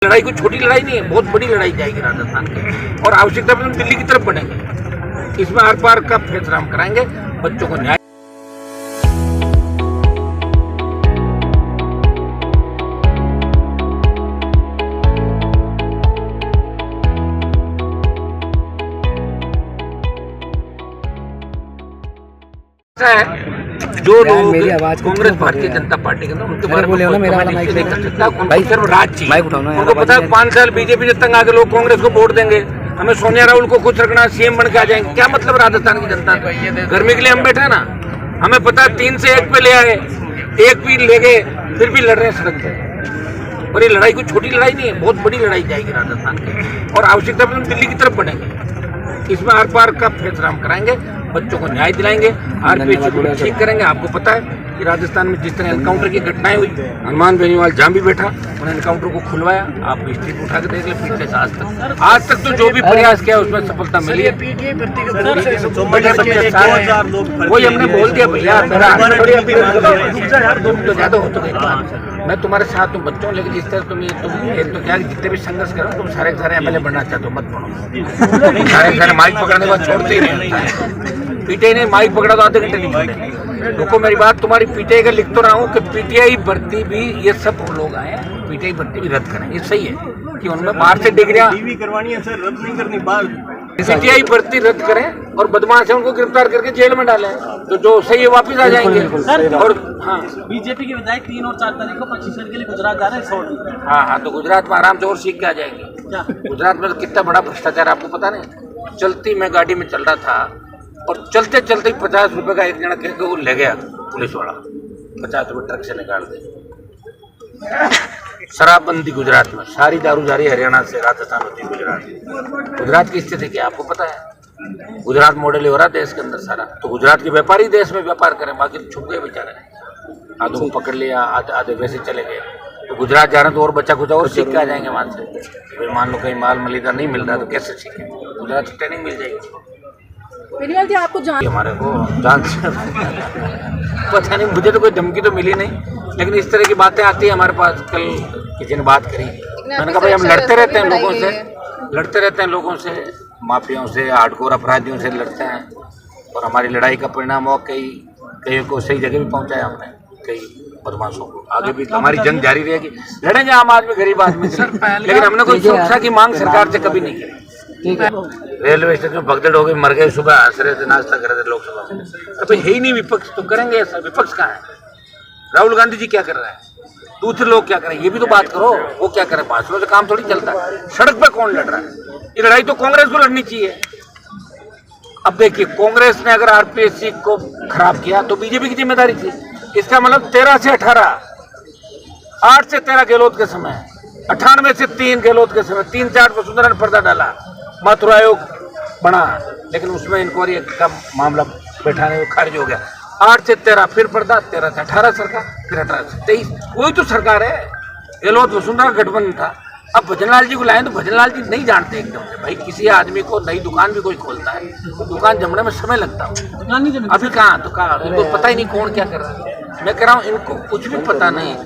लड़ाई कोई छोटी लड़ाई नहीं है, बहुत बड़ी लड़ाई जाएगी राजस्थान की और आवश्यकता पर हम दिल्ली की तरफ बढ़ेंगे। इसमें हर पार का फैसला हम कराएंगे, बच्चों को न्याय। जो लोग कांग्रेस भारतीय जनता पार्टी के उनके बारे में नहीं कर सकता, उनको सिर्फ राज चाहिए। उनको पता है 5 साल बीजेपी से तंग आके लोग कांग्रेस को वोट देंगे, हमें सोनिया राहुल को खुश रखना, सीएम बन के आ जाएंगे। क्या मतलब राजस्थान की जनता गर्मी के लिए हम बैठे ना, हमें पता है 3 से 1 पे ले आए, 1 भी ले गए, फिर भी लड़ रहे हैं सड़क पे। और ये लड़ाई कोई छोटी लड़ाई नहीं है, बहुत बड़ी लड़ाई जाएगी राजस्थान की और आवश्यकता पर हम दिल्ली की तरफ बढ़ेंगे। इसमें हर पार का फैसला हम कराएंगे, बच्चों को न्याय दिलाएंगे, आरपीएच को ठीक करेंगे। आपको पता है कि राजस्थान में जिस तरह एनकाउंटर की घटनाएं हुई, हनुमान बेनीवाल जहाँ भी बैठा उन्होंने एनकाउंटर को खुलवाया। आप हिस्ट्री को उठा के देख ले, पिछले से आज तक तो जो भी प्रयास किया उसमें सफलता मिली है। वही हमने बोल दिया भैया, तो ज्यादा हो तो गई। मैं तुम्हारे साथ हूँ बच्चों, लेकिन जिस तरह तुम एक तो क्या जितने भी संघर्ष करो तुम सारे एमएलए बनना चाहते हो, मत बनो। सारे माइक पकड़ने के बाद छोड़ते ही नहीं, पीटे नहीं, माइक पकड़ा तो आधे घंटे नहीं छोड़े। रुको मेरी बात, तुम्हारी पीटीआई का लिख तो रहा हूँ कि पीटीआई भर्ती भी ये सब लोग आए, पीटीआई भर्ती भी रद्द करें। ये सही है कि उनमें बाहर से डिग्रियां करवानी है सर, रद्द नहीं करनी। पीटीआई भर्ती रद्द करें और बदमाश है उनको गिरफ्तार करके जेल में डालें, तो जो सही है वापिस आ जाएंगे। और हाँ, बीजेपी के विधायक 3 और 4 तारीख को प्रशिक्षण के लिए गुजरात जा रहे हैं। हाँ, तो गुजरात में आराम से और सीख के आ जाएंगे। गुजरात में तो कितना बड़ा भ्रष्टाचार आपको पता नहीं। चलती मैं गाड़ी में चल रहा था और चलते चलते 50 रुपए का एक जना कह के वो ले गया पुलिस वाला, 50 रुपए ट्रक से निकाल दे। शराबबंदी गुजरात में, सारी दारू जारी हरियाणा से राजस्थान होती है गुजरात की स्थिति क्या आपको पता है? गुजरात मॉडल हो रहा है देश के अंदर सारा, तो गुजरात के व्यापारी देश में व्यापार करें, बाकी छुप गए बेचारे, आधों को पकड़ लिया, आधे वैसे चले गए। तो गुजरात जा रहे हैं तो और बच्चा कुछ और सीख के आ जाएंगे वहाँ से। मान लो कहीं माल मलिदा नहीं मिल रहा तो कैसे सीखें? गुजरात की ट्रेनिंग मिल जाएगी। आपको हमारे को जान पता नहीं, मुझे तो कोई धमकी तो मिली नहीं, लेकिन इस तरह की बातें आती है हमारे पास। कल किसी ने बात करी, मैंने कहा भाई हम लड़ते रहते हैं लोगों से, माफियाओं से, हार्डकोर अपराधियों से लड़ते हैं और हमारी लड़ाई का परिणाम हो कई को सही जगह भी पहुंचाया हमने, कई बदमाशों को। आगे भी हमारी जंग जारी रहेगी, लड़ेंगे आम आदमी गरीब आदमी से, लेकिन हमने कोई सुरक्षा की मांग सरकार से कभी नहीं की। रेलवे स्टेशन में भगदड़ हो गई, मर गए, सुबह हंस रहे थे, नाश्ता कर रहे थे लोकसभा में। अब है ही नहीं विपक्ष, तो करेंगे ऐसा? विपक्ष कहाँ है? राहुल गांधी जी क्या कर रहे हैं, दूसरे लोग क्या करें, ये भी तो बात करो। वो क्या करें, भाषणों से काम थोड़ी चलता है। सड़क पे कौन लड़ रहा है? ये लड़ाई तो कांग्रेस को लड़नी चाहिए। अब देखिए, कांग्रेस ने अगर आरपीएससी को खराब किया तो बीजेपी की जिम्मेदारी थी। इसका मतलब 13 से 18, 8 से 13 गहलोत के समय, 98 से 3 गहलोत के समय, 3-4 वसुंधरा ने पर्दा डाला, मथुरा आयोग बना, लेकिन उसमें इंक्वायरी का मामला बैठाने खारिज हो गया। 8 से 13 फिर पर्दा, 13 से 18 सरकार, फिर 18 से 23, वही तो सरकार है। गहलोत वसुंधरा गठबंधन था। अब भजनलाल जी को लाए तो भजनलाल जी नहीं जानते एकदम से। भाई किसी आदमी को नई दुकान भी कोई खोलता है तो दुकान जमने में समय लगता है। अभी कहाँ तो कहाँ, इनको पता ही नहीं कौन क्या कर रहा है। मैं कह रहा हूँ इनको कुछ भी पता नहीं,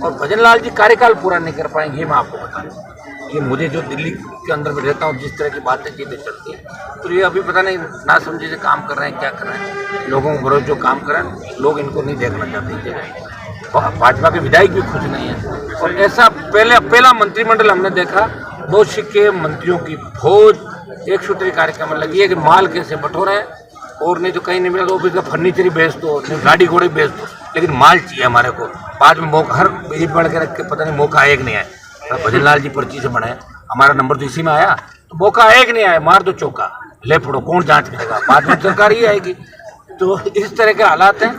और भजनलाल जी कार्यकाल पूरा नहीं कर पाएंगे, ये मैं आपको बता दूँ। ये मुझे जो दिल्ली के अंदर में रहता हूँ, जिस तरह की बातें चीज़ें चलती हैं, तो ये अभी पता नहीं ना समझे से काम कर रहे हैं, क्या कर रहे हैं। लोगों को विरोध जो काम कर रहे हैं, लोग इनको नहीं देखना चाहते। भाजपा के विधायक भी खुश नहीं है। और ऐसा पहला मंत्रिमंडल हमने देखा, 2 सिक्के मंत्रियों की फौज एक सूत्री कार्यक्रम में लगी है कि माल कैसे बटोरे हैं, और नहीं तो कहीं नहीं मिला तो ऑफिस का फर्नीचर ही बेच दो, गाड़ी घोड़े बेच दो, लेकिन माल चाहिए हमारे को। बाद में मौका हर बीजेपी बढ़ के रख के पता नहीं मौका एक नहीं आया। भजनलाल जी पर्ची से बने, हमारा नंबर तो इसी में आया, तो मौका एक नहीं आया, मार दो चौका, ले पड़ो, कौन जांच करेगा, बाद में सरकार ही आएगी। तो इस तरह के हालात हैं।